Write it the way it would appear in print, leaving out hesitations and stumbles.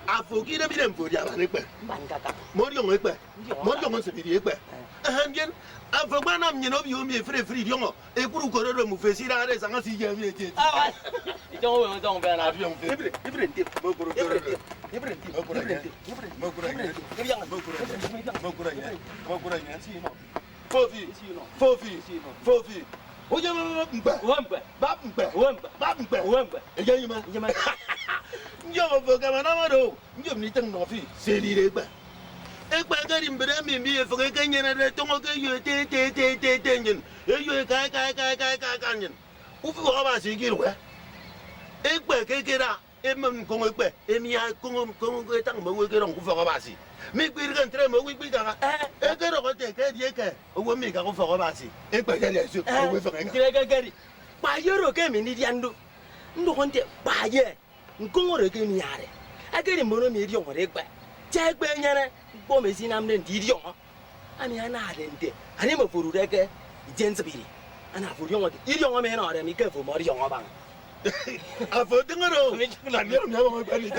Afoki na bidem for ya banekpe. Morion ekpe. Morion se bidi ekpe. Ahangen afogba mnye no bi o mi free diongo. Ekuru kororo mu fesi ra re sanga si je bi eti. Ah wa. Don't don't be na. Avion fe. Ibre ntip. Mo koro kororo. Ibre ntip. Mo koro ntip. Mo koro ntip. Mo koro ntip. Mo koro ntip. Fofi. Oje mpe. Ba mpe. Eje yima. Njom foga manamado. Njom ni tang no fi. Seli re gba. Ekpa gari mbere mi e foga kanyena de tongo ke yo te nyen. E yo ka nyen. Ufi ko ba si giru wa. Ekpa kekera emem kongo ekpa. Emi ya kongo tang mo ke ron ku foga ba si. Mi gbiri kan tre mo wi ga. E ke ro ko te ke die ke. Owo mi ka ku foga ba si. Ekpa gari su. Owo foga nga. Kire gari. Pa yoro ke mi ni diando. Ndo konte pa ye. Nkongore ke mi yare. Agere mono mi ri onore gba. Je gba nyere bo me sinam ne ndi ri on. Ami ana adende. Ani mo furu reke jensbiri. Ana furu yon iri on me na ore mi ke fu mo ri on ba. Afo dingaro. Na mi ro mi ba ni.